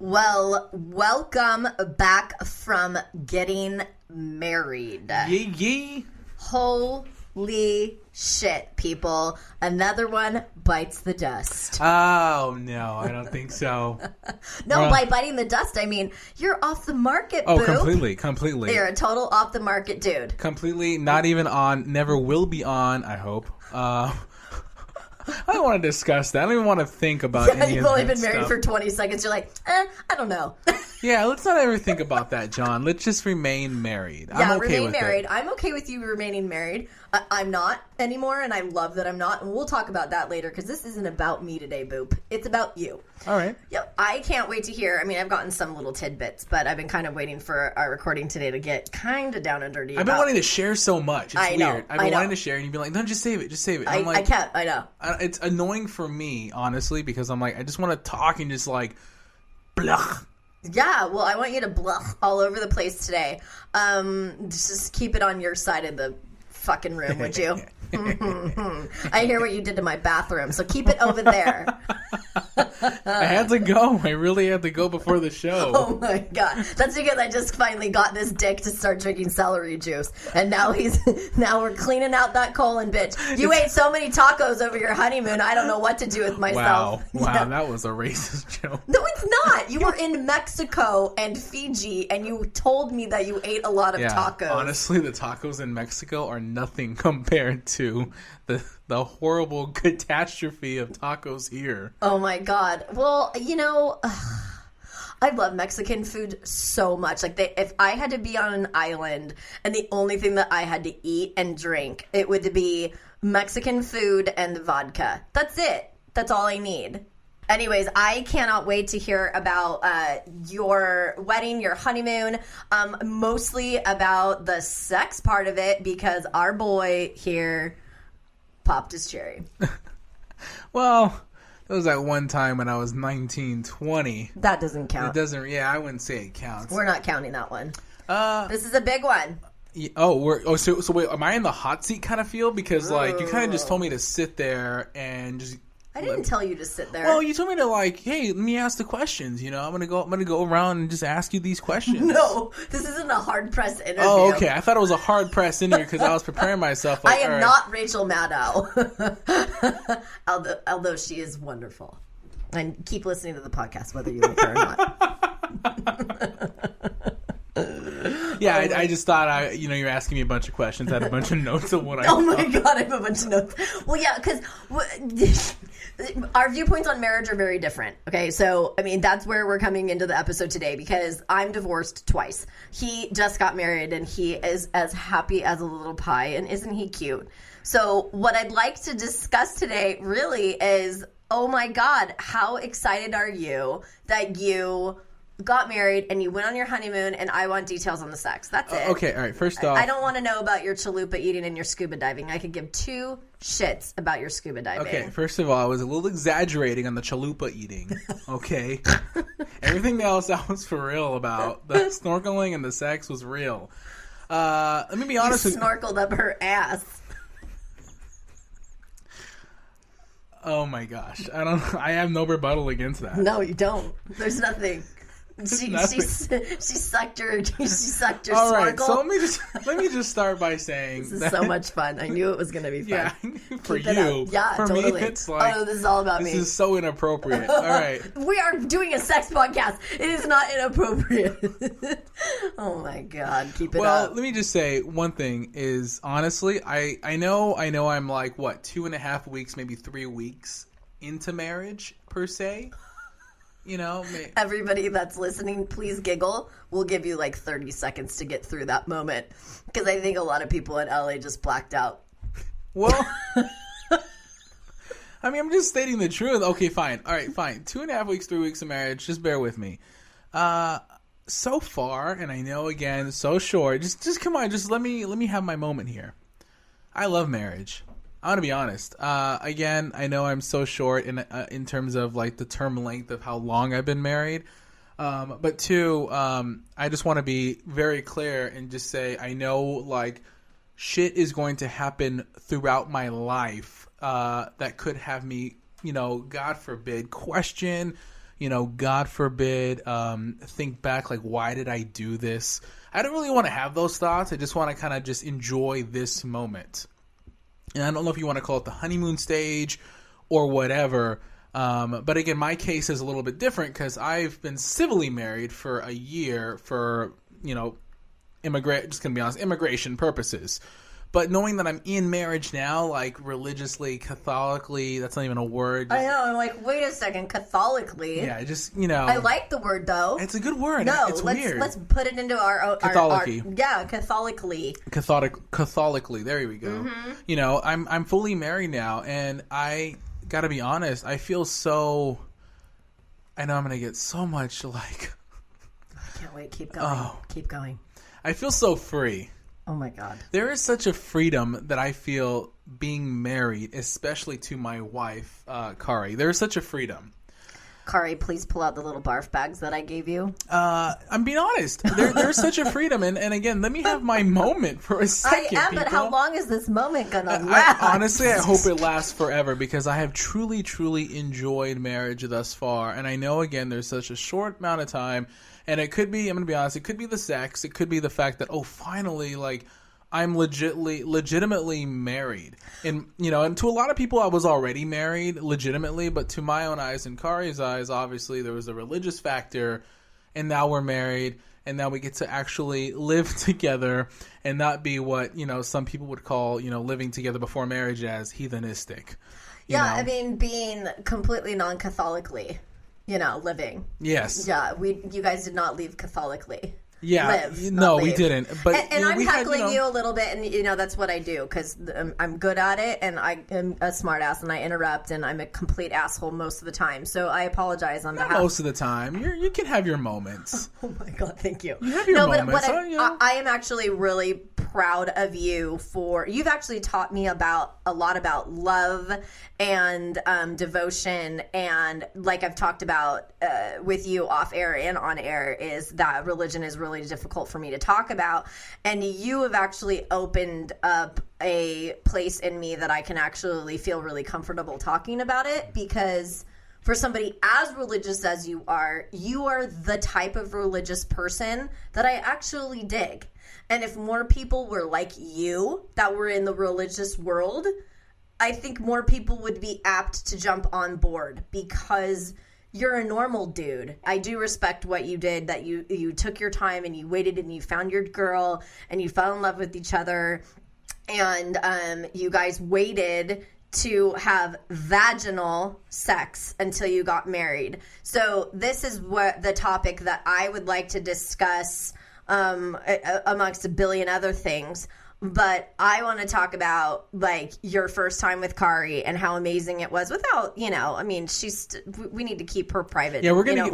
Well, welcome back from getting married. Yee. Holy shit, people. Another one bites the dust. Oh, no, I don't think so. No, by biting the dust, I mean, you're off the market, Oh, boo. completely. You're a total off the market dude. Completely, not even on, never will be on, I hope. I don't want to discuss that. I don't even want to think about any of that You've only been married stuff. for 20 seconds. You're like, I don't know. Yeah, let's not ever think about that, John. Let's just remain married. Yeah, I'm okay remain with married. it. I'm okay with you remaining married. I'm not anymore, and I love that I'm not. And we'll talk about that later, because this isn't about me today, Boop. It's about you. All right. Yep. I can't wait to hear. I mean, I've gotten some little tidbits, but I've been kind of waiting for our recording today to get kind of down and dirty. I've been wanting to share so much. It's I know, weird. I've been wanting to share, and you'd be like, no, just save it. Just save it. And I'm like, I can't. I know. It's annoying for me, honestly, because I'm like, I just want to talk and just like, blah. Yeah, well, I want you to bluff all over the place today. Just keep it on your side of the fucking room, would you? I hear what you did to my bathroom, so keep it over there. I had to go. I really had to go before the show. Oh my god. That's because I just finally got this dick to start drinking celery juice. And now we're cleaning out that colon, bitch. You ate so many tacos over your honeymoon, I don't know what to do with myself. Wow, Yeah. that was a racist joke. No, it's not. You were in Mexico and Fiji, and you told me that you ate a lot of tacos. Honestly, the tacos in Mexico are nothing compared to the horrible catastrophe of tacos here. Oh my god. Well, I love Mexican food so much. Like, if I had to be on an island and the only thing that I had to eat and drink, it would be Mexican food and vodka. That's it. That's all I need. Anyways, I cannot wait to hear about your wedding, your honeymoon, mostly about the sex part of it, because our boy here popped his cherry. Well, it was that one time when I was 19, 20. That doesn't count. It doesn't, I wouldn't say it counts. We're not counting that one. This is a big one. So wait, am I in the hot seat kind of feel? Because, like, you kind of just told me to sit there and just... I didn't tell you to sit there. Well, you told me to, like, hey, let me ask the questions. I'm gonna go around and just ask you these questions. No, this isn't a hard press interview. Oh, okay. I thought it was a hard press interview because I was preparing myself. Like, I am not Rachel Maddow, although she is wonderful. And keep listening to the podcast, whether you like her or not. Yeah, I just thought you're asking me a bunch of questions. I had a bunch of notes of what I. Oh my god, I have a bunch of notes. Well, yeah, because our viewpoints on marriage are very different. Okay, so I mean that's where we're coming into the episode today, because I'm divorced twice. He just got married and he is as happy as a little pie, and isn't he cute? So what I'd like to discuss today really is, oh my god, how excited are you that you got married and you went on your honeymoon, and I want details on the sex. That's it. Okay, all right. First off, I don't want to know about your chalupa eating and your scuba diving. I could give two shits about your scuba diving. Okay, first of all, I was a little exaggerating on the chalupa eating. Okay, everything else I was for real about. The snorkeling and the sex was real. Let me be honest with you. Snorkeled up her ass. Oh my gosh, I have no rebuttal against that. No, you don't. There's nothing. She sucked your All right, snorkel. so let me just start by saying This is so much fun. I knew it was going to be fun. Yeah, for Keep it up. you. Yeah, for totally. me, it's like, oh, this is all about me. This is so inappropriate. All right. We are doing a sex podcast. It is not inappropriate. Oh my god, keep it up. Well, let me just say one thing is, honestly, I know I'm like, what, 2.5 weeks, maybe 3 weeks into marriage, per se. Everybody that's listening, please giggle. We'll give you like 30 seconds to get through that moment, because I think a lot of people in LA just blacked out. Well, I mean, I'm just stating the truth. Okay, fine. All right, fine. 2.5 weeks, 3 weeks of marriage. Just bear with me. So far, and I know, again, so short. Just come on. Just let me have my moment here. I love marriage. I want to be honest. Again, I know I'm so short in terms of like the term length of how long I've been married. But two, I just want to be very clear and just say I know like shit is going to happen throughout my life that could have me, God forbid, question, God forbid, think back, like, why did I do this? I don't really want to have those thoughts. I just want to kind of just enjoy this moment. And I don't know if you want to call it the honeymoon stage or whatever. But again, my case is a little bit different because I've been civilly married for a year for, just gonna be honest, immigration purposes. But knowing that I'm in marriage now, like religiously, Catholically, that's not even a word. I know. I'm like, wait a second, Catholically. Yeah, just, I like the word, though. It's a good word. No, it's weird. Let's put it into our Catholicy. Catholically. Catholically. There we go. Mm-hmm. I'm fully married now, and I gotta be honest. I feel so. I know I'm gonna get so much like. I can't wait. Keep going. Keep going. I feel so free. Oh my God. There is such a freedom that I feel being married, especially to my wife, Kari. There is such a freedom. Kari, please pull out the little barf bags that I gave you. I'm being honest. There's such a freedom. And again, let me have my moment for a second. I am, people. But how long is this moment going to last? Honestly, I hope it lasts forever because I have truly, truly enjoyed marriage thus far. And I know, again, there's such a short amount of time. And it could be, I'm going to be honest, it could be the sex. It could be the fact that, finally, like, I'm legitimately married. And, and to a lot of people, I was already married legitimately. But to my own eyes and Kari's eyes, obviously, there was a religious factor. And now we're married. And now we get to actually live together and not be what, some people would call, living together before marriage as heathenistic. I mean, being completely non-Catholically. Living. Yes. Yeah, you guys did not leave Catholically. Yeah, live, no, we didn't. But and I'm heckling you a little bit, and that's what I do because I'm good at it, and I am a smart ass, and I interrupt, and I'm a complete asshole most of the time. So I apologize on behalf. Most of the time, you can have your moments. Oh my God, thank you. You have your moments. But I am actually really proud of you for you've actually taught me a lot about love and devotion, and like I've talked about with you off air and on air, is that religion is really difficult for me to talk about, and you have actually opened up a place in me that I can actually feel really comfortable talking about it, because for somebody as religious as you are the type of religious person that I actually dig. And if more people were like you that were in the religious world, I think more people would be apt to jump on board, because you're a normal dude. I do respect what you did, that you took your time and you waited and you found your girl and you fell in love with each other, and you guys waited to have vaginal sex until you got married. So this is what the topic that I would like to discuss amongst a billion other things. But I want to talk about, like, your first time with Kari and how amazing it was. Without, I mean, we need to keep her private. Yeah, we're gonna be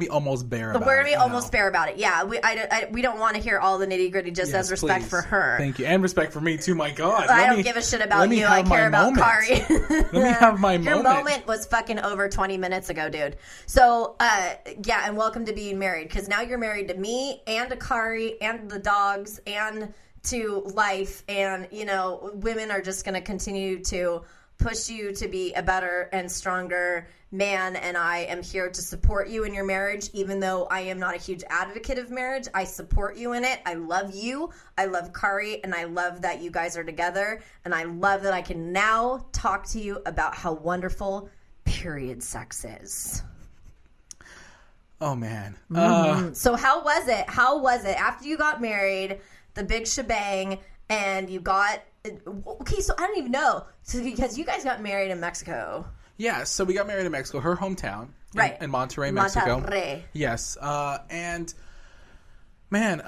almost bare about it. We're gonna be almost bare about it. Yeah, we don't want to hear all the nitty gritty. Just as respect for her. Thank you, and respect for me too. My God, I don't give a shit about you. I care about Kari. Let me have my moment. Your moment was fucking over 20 minutes ago, dude. So, and welcome to being married, because now you're married to me and to Kari and the dogs and to life, and women are just going to continue to push you to be a better and stronger man, and I am here to support you in your marriage. Even though I am not a huge advocate of marriage, I support you in it. I love you, I love Kari, and I love that you guys are together, and I love that I can now talk to you about how wonderful period sex is. Oh man. So how was it after you got married, the big shebang, and you got... Okay, so I don't even know. So because you guys got married in Mexico. Yeah, so we got married in Mexico, her hometown. Right. In Monterrey, Mexico. Monterrey. Yes. And, man,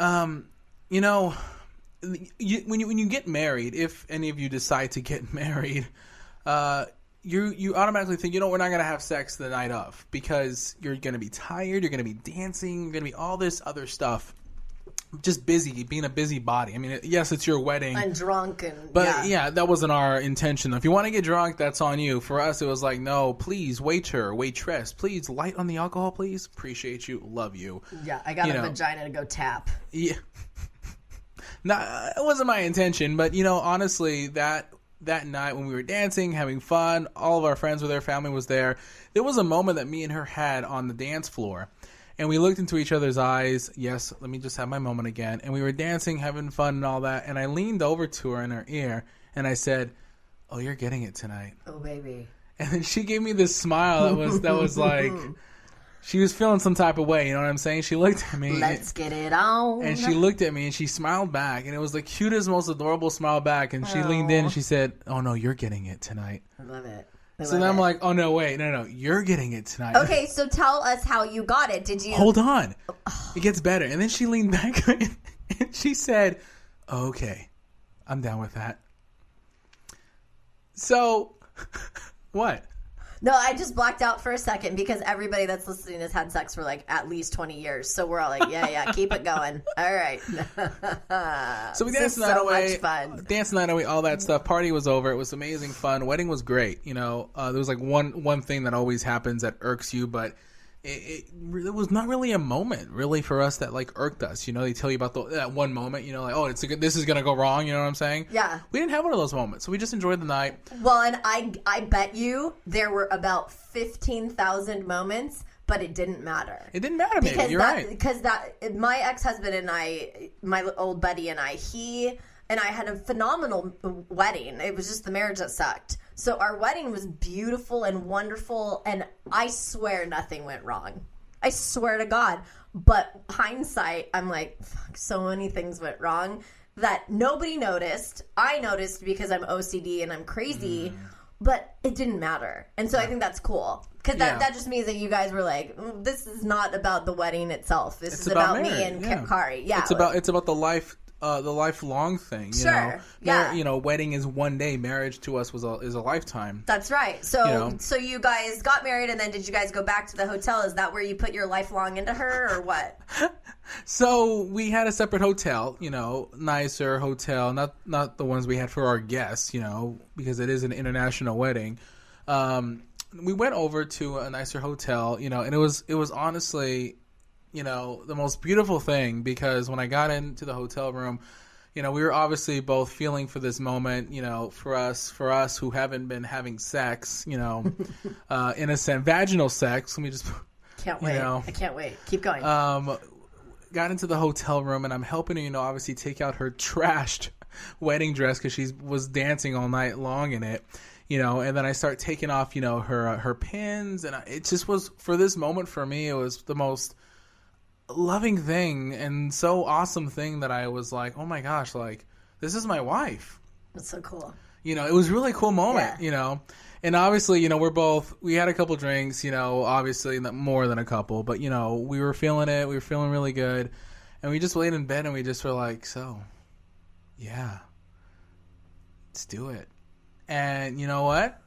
when you get married, if any of you decide to get married, you automatically think, we're not going to have sex the night of, because you're going to be tired, you're going to be dancing, you're going to be all this other stuff. Just busy, being a busy body. I mean, yes, it's your wedding. And drunk. But yeah, that wasn't our intention. If you want to get drunk, that's on you. For us, it was like, no, please, waitress, please, light on the alcohol, please. Appreciate you. Love you. Yeah, I got a vagina to go tap. Yeah. No, it wasn't my intention. But, honestly, that that night when we were dancing, having fun, all of our friends were there, family was there. There was a moment that me and her had on the dance floor. And we looked into each other's eyes. Yes, let me just have my moment again. And we were dancing, having fun and all that. And I leaned over to her in her ear and I said, "Oh, you're getting it tonight." Oh, baby. And then she gave me this smile that was like, she was feeling some type of way. You know what I'm saying? She looked at me. Let's get it on. And she looked at me and she smiled back. And it was the cutest, most adorable smile back. And she leaned in and she said, "Oh, no, you're getting it tonight." I love it. So then I'm like, "Oh, no, wait. No, you're getting it tonight." Okay, so tell us how you got it. Did you... Hold on. It gets better. And then she leaned back and she said, "Okay, I'm down with that." So, what? No, I just blacked out for a second because everybody that's listening has had sex for like at least 20 years. So we're all like, yeah, keep it going. All right. So we danced the night away. So much fun. Danced the night away, all that stuff. Party was over. It was amazing fun. Wedding was great. You know, there was like one thing that always happens that irks you, but it was not really a moment really for us that like irked us. You know, they tell you about that one moment, you know, like, oh, this is going to go wrong. You know what I'm saying? Yeah. We didn't have one of those moments. So we just enjoyed the night. Well, and I bet you there were about 15,000 moments, but it didn't matter. It didn't matter, baby. You're right. Because my ex-husband and I, my old buddy and I, he and I had a phenomenal wedding. It was just the marriage that sucked. So our wedding was beautiful and wonderful, and I swear nothing went wrong. I swear to God. But hindsight, I'm like, fuck, so many things went wrong that nobody noticed. I noticed because I'm OCD and I'm crazy, but it didn't matter. And so I think that's cool. Because that just means that you guys were like, this is not about the wedding itself. This is about me and Kari. Yeah. It's about the lifelong thing. You know? Yeah. You know, wedding is one day. Marriage to us is a lifetime. That's right. So so you guys got married, and then did you guys go back to the hotel? Is that where you put your lifelong into her, or what? So we had a separate hotel, you know, nicer hotel, not the ones we had for our guests, you know, because it is an international wedding. We went over to a nicer hotel, you know, and it was honestly, you know, the most beautiful thing, because when I got into the hotel room, you know, we were obviously both feeling for this moment, you know, for us who haven't been having sex, you know, in a sense, vaginal sex. Let me just, can't wait. I can't wait. Keep going. Got into the hotel room, and I'm helping her, you know, obviously take out her trashed wedding dress because she was dancing all night long in it. You know, and then I start taking off, you know, her pins, and it just was, for this moment for me, it was the most loving thing and so awesome thing that I was like, oh my gosh, like, this is my wife. That's so cool. You know, it was a really cool moment, you know, and obviously, you know, we had a couple drinks, you know, obviously not more than a couple, but, you know, we were feeling it. We were feeling really good, and we just laid in bed and we just were like, so, yeah, let's do it. And you know what?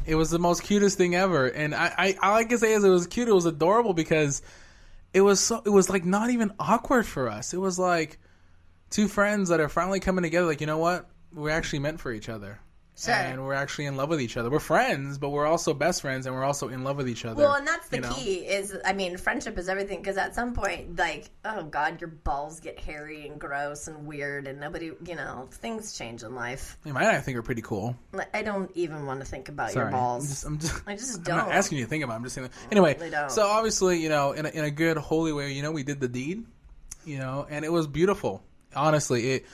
It was the most cutest thing ever. And I like to say, as it was cute, it was adorable, because it was like not even awkward for us. It was like two friends that are finally coming together. Like, you know what? We're actually meant for each other. Sure. And we're actually in love with each other. We're friends, but we're also best friends, and we're also in love with each other. Well, and that's the key is, I mean, friendship is everything, because at some point, like, oh God, your balls get hairy and gross and weird, and nobody, you know, things change in life. Mine, I think, are pretty cool. I don't even want to think about your balls. I just don't. I'm not asking you to think about it. I'm just saying that. Anyway, really don't. So obviously, you know, in a good, holy way, you know, we did the deed, you know, and it was beautiful. Honestly,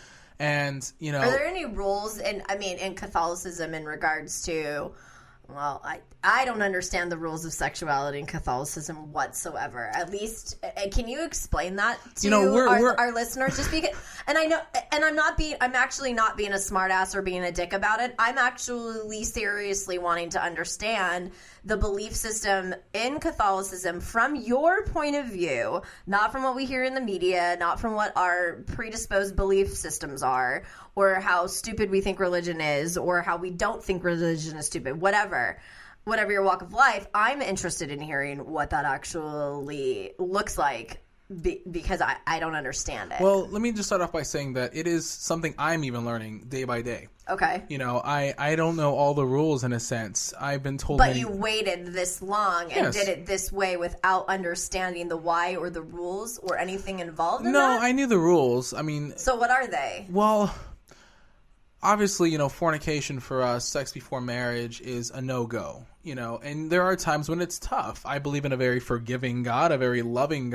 and, you know, are there any rules in Catholicism in regards to, well, I don't understand the rules of sexuality in Catholicism whatsoever. At least, can you explain that to our listeners? Just because, and I know, and I'm actually not being a smartass or being a dick about it. I'm actually seriously wanting to understand the belief system in Catholicism from your point of view, not from what we hear in the media, not from what our predisposed belief systems are, or how stupid we think religion is, or how we don't think religion is stupid, whatever your walk of life. I'm interested in hearing what that actually looks like, because I don't understand it. Well, let me just start off by saying that it is something I'm even learning day by day. Okay. You know, I don't know all the rules in a sense. I've been told. But you waited this long and did it this way without understanding the why or the rules or anything involved in that? No, I knew the rules. I mean. So what are they? Well, obviously, fornication for us, sex before marriage is a no-go, and there are times when it's tough. I believe in a very forgiving God, a very loving